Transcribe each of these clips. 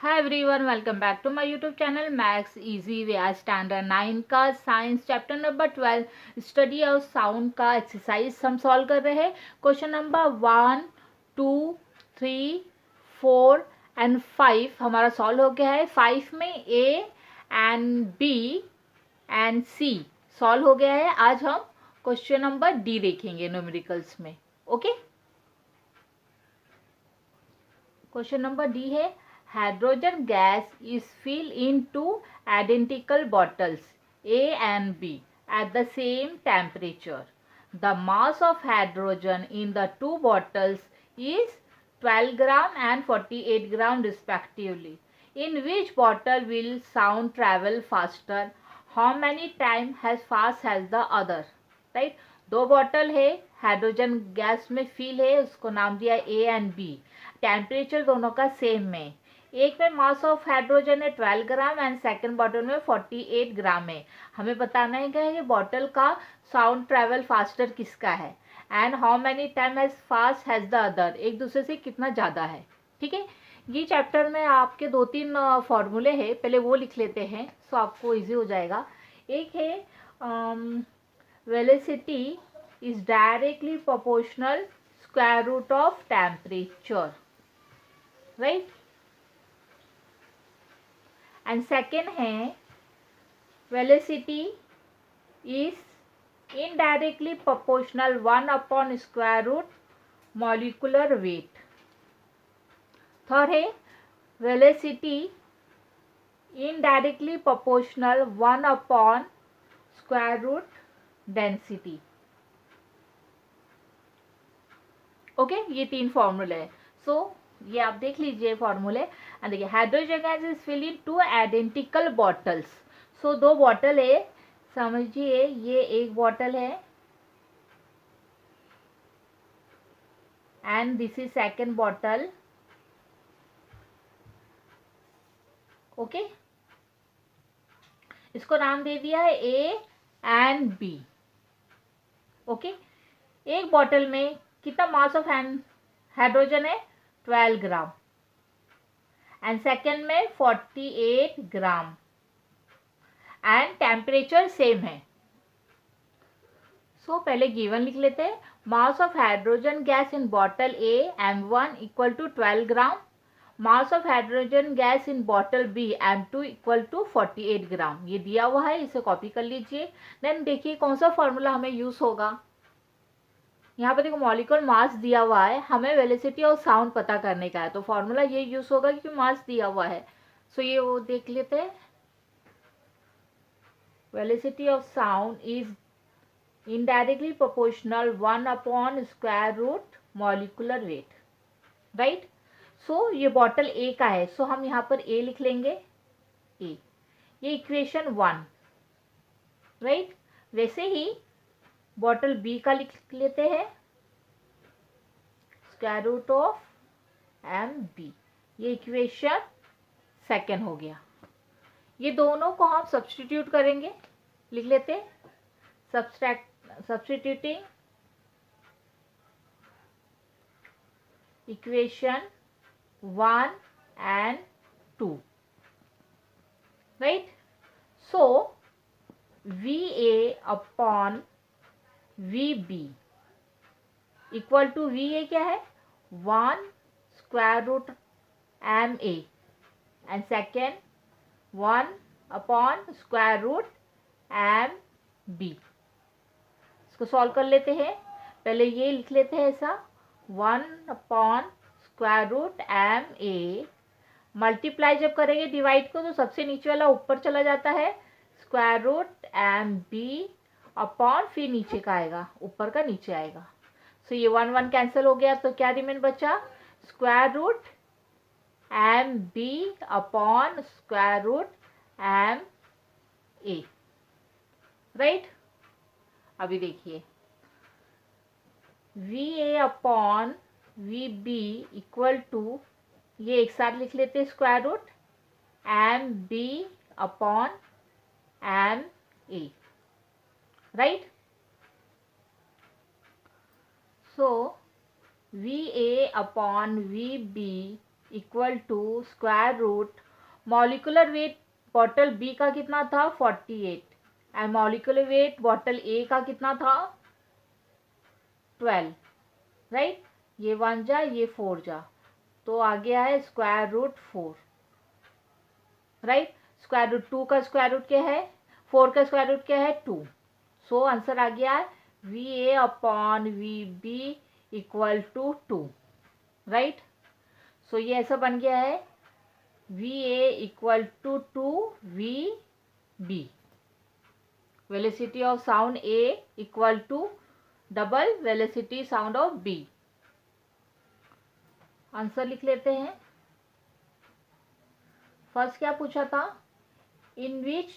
Hi everyone, welcome back to my YouTube channel maths easy way. आज standard 9 का science chapter number 12 study of sound का exercise हम solve कर रहे हैं। क्वेश्चन नंबर 1, 2, 3, 4 एंड 5 हमारा सॉल्व हो गया है। 5 में A and B and C solve हो गया है। आज हम क्वेश्चन नंबर डी देखेंगे न्यूमेरिकल्स में। ओके, क्वेश्चन नंबर डी है, hydrogen gas is filled into identical bottles A and B at the same temperature. The mass of hydrogen in the two bottles is 12 gram and 48 gram respectively. In which bottle will sound travel faster? How many times as fast as the other? Right? दो bottle है, hydrogen gas में fill है, उसको नाम दिया ए and B. Temperature दोनों का same है। एक में मास ऑफ हाइड्रोजन है 12 ग्राम एंड सेकंड बॉटल में 48 ग्राम है। हमें बताना है कि बॉटल का साउंड ट्रेवल फास्टर किसका है and how many time as fast has the other, एक दूसरे से कितना ज़्यादा है। ठीक है, ये चैप्टर में आपके 2-3 फॉर्मूले हैं, पहले वो लिख लेते हैं सो आपको इजी हो जाएगा। एक है velocity is directly proportional square root of temperature, right. And second है velocity is indirectly proportional 1 upon square root molecular weight. Third है velocity indirectly proportional 1 upon square root density. Okay, ये 3 फॉर्मूले है। सो ये आप देख लीजिए फॉर्मूले। एंड देखिए, hydrogen gas is fill in 2 identical bottles. So 2 bottle है, समझिए ये एक बॉटल है and this is second bottle. Okay, इसको नाम दे दिया है ए एंड बी। ओके, एक बॉटल में कितना मास ऑफ हाइड्रोजन है 12 ग्राम एंड सेकेंड में 48 ग्राम एंड टेम्परेचर सेम है। सो पहले गिवन लिख लेते हैं। Mass of hydrogen gas in bottle A M1 equal to 12 gram, mass of hydrogen gas in bottle B M2 equal to 48 gram. ये दिया हुआ है, इसे कॉपी कर लीजिए। देन देखिए कौन सा फॉर्मूला हमें यूज होगा। यहाँ पर देखो मॉलिक्यूलर मास दिया हुआ है, हमें वेलोसिटी और साउंड पता करने का है, तो फॉर्मूला ये यूज होगा क्योंकि मास दिया हुआ है। सो ये वो देख लेते हैं। Velocity of sound is indirectly proportional 1 upon square root molecular weight, right. So ये बॉटल ए का है, सो हम यहाँ पर ए लिख लेंगे, ए। ये इक्वेशन 1, राइट। वैसे ही बॉटल बी का लिख लेते हैं, square root of M B. ये इक्वेशन सेकेंड हो गया। ये दोनों को हम सब्स्टिट्यूट करेंगे, लिख लेते हैं substituting equation 1 and 2, right? So VA upon VB equal to VA क्या है 1 square root MA and second 1 upon square root MB। इसको सॉल्व कर लेते हैं। पहले ये लिख लेते हैं ऐसा 1 upon square root MA, multiply जब करेंगे डिवाइड को तो सबसे नीचे वाला ऊपर चला जाता है, स्क्वायर रूट MB अपॉन फिर नीचे का आएगा, ऊपर का नीचे आएगा। सो ये 1 1 कैंसिल हो गया, तो क्या रिमेन बचा square root MB upon square root MA, right. अभी देखिए VA upon VB equal to, ये एक साथ लिख लेते हैं square root MB upon MA, right. So VA upon VB equal to square root molecular weight bottle B का कितना था 48 and molecular weight bottle A का कितना था 12, राइट। ये 1 जा ये 4 जा तो आ गया है square root 4, right. Square root 2 का स्क्वायर रूट क्या है 4 का स्क्वायर रूट क्या है 2। सो आंसर आ गया है V A upon V B equal to 2, right. So ये ऐसा बन गया है V A equal to V B. Velocity of sound A equal to double velocity sound of B. Answer लिख लेते हैं। फर्स्ट क्या पूछा था, in which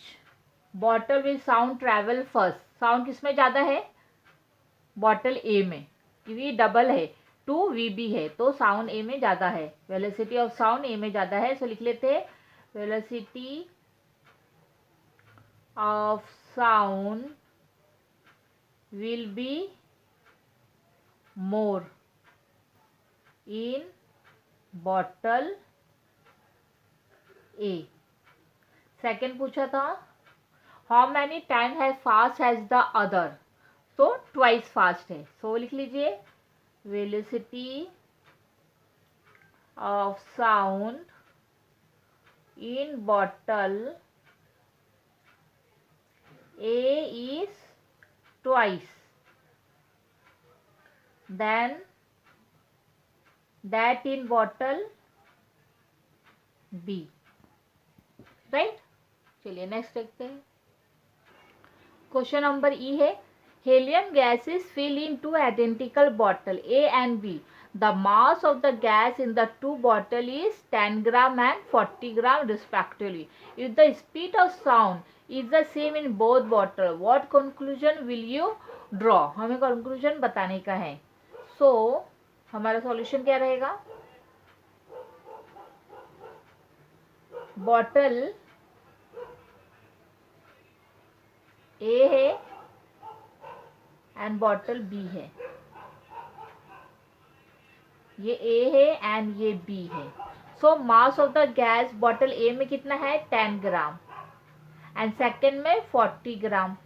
bottle will sound travel first. Sound किसमें ज़्यादा है बॉटल ए में, क्योंकि डबल है 2 वी बी है तो साउंड ए में ज़्यादा है, वेलोसिटी ऑफ साउंड ए में ज़्यादा है। सो लिख लेते हैं velocity of sound will be more in bottle A. Second पूछा था how many time has fast has the other, तो ट्वाइस फास्ट है। सो लिख लीजिए velocity of sound in bottle A is twice than that in bottle B, right. चलिए next देखते हैं। Question number ई है helium gas is filled in two identical bottle A and B. The mass of the gas in the two bottle is 10 gram and 40 gram respectively. If the speed of sound is the same in both bottle, what conclusion will you draw? हमें conclusion बताने का है। So हमारा solution क्या रहेगा, bottle ए है and bottle B है, ये ए है एंड ये बी है। So mass of the gas bottle A में कितना है 10 ग्राम एंड सेकेंड में 40 ग्राम,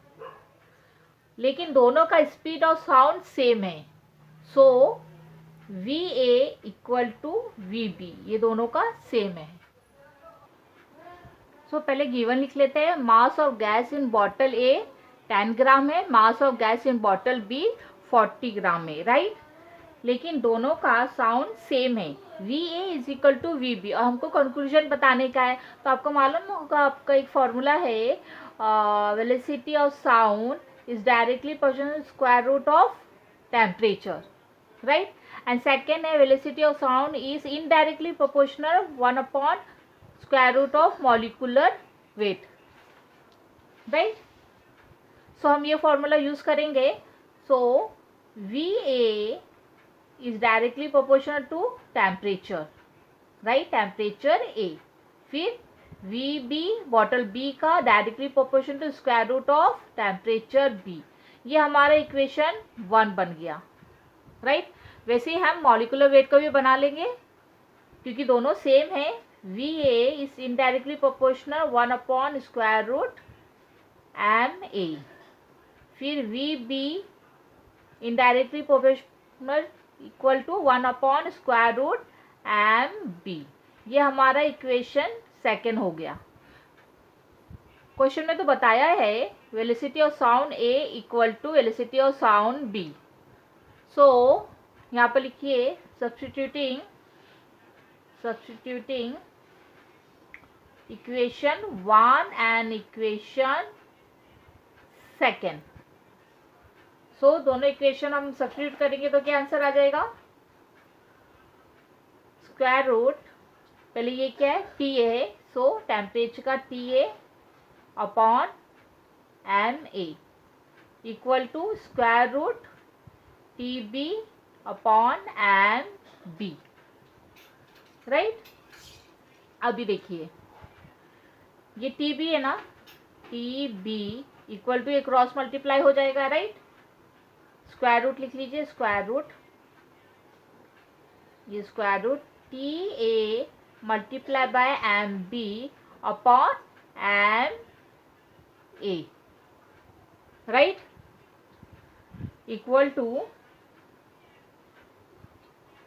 लेकिन दोनों का स्पीड ऑफ साउंड सेम है। So V A equal to V B, ये दोनों का सेम है। सो पहले गिवन लिख लेते हैं। Mass of gas in bottle A 10 gram है, mass of gas in bottle B 40 gram है, राइट। लेकिन दोनों का साउंड सेम है, V A is equal to V B. और हमको कंक्लूजन बताने का है, तो आपको मालूम होगा आपका एक फॉर्मूला है velocity of sound is directly proportional square root of temperature, right. And second है velocity of sound is indirectly proportional 1 upon square root of molecular weight, right. So हम ये फॉर्मूला यूज करेंगे। So V A is directly proportional to temperature, right, temperature A. फिर V B बॉटल B का directly proportional to square root of temperature B. ये हमारा equation 1 बन गया, राइट। वैसे ही हम मॉलिकुलर वेट को भी बना लेंगे क्योंकि दोनों सेम है। V A is indirectly proportional 1 upon square root M A. फिर V B indirectly proportional equal to 1 upon square root M B. ये हमारा इक्वेशन सेकेंड हो गया। क्वेश्चन में तो बताया है velocity of sound A equal to velocity of sound B. So यहाँ पर लिखिए substituting equation 1 and equation second. So दोनों इक्वेशन हम सब्स्टिट्यूट करेंगे तो क्या आंसर आ जाएगा, स्क्वायर रूट, पहले ये क्या है टी ए है, सो टेम्परेचर का T A upon M A equal to square root T B upon M B, right. अभी देखिए ये टी बी है ना, टी बी इक्वल टू ये क्रॉस मल्टीप्लाई हो जाएगा, राइट। स्क्वायर रूट लिख लीजिए, स्क्वायर रूट, ये square root TA multiply by MB upon MA, right, equal to,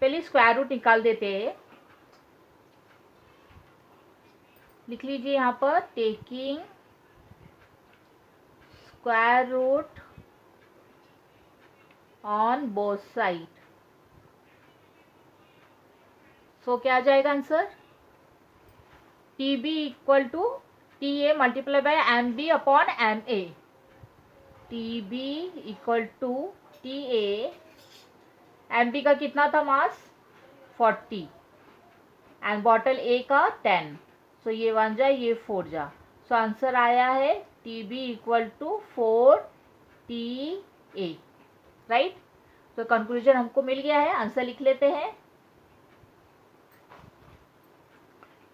पहले स्क्वायर रूट निकाल देते हैं. लिख लीजिए यहाँ पर, taking square root on both side. So क्या आ जाएगा answer, TB equal to TA multiply by MB upon MA. TB equal to TA, MB का कितना था मास, 40, एंड बॉटल A का 10. सो ये 1 जा, ये 4 जा. सो आंसर आया है TB equal to 4TA, right. तो कंक्लूजन हमको मिल गया है. आंसर लिख लेते हैं.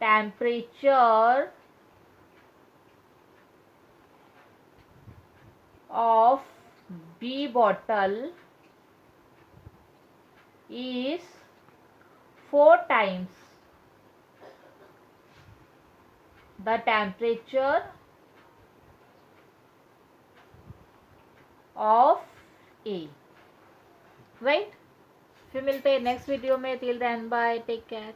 Temperature of B bottle is 4 times the temperature of A, right. फिर मिलते हैं नेक्स्ट वीडियो में. Till then bye, take care.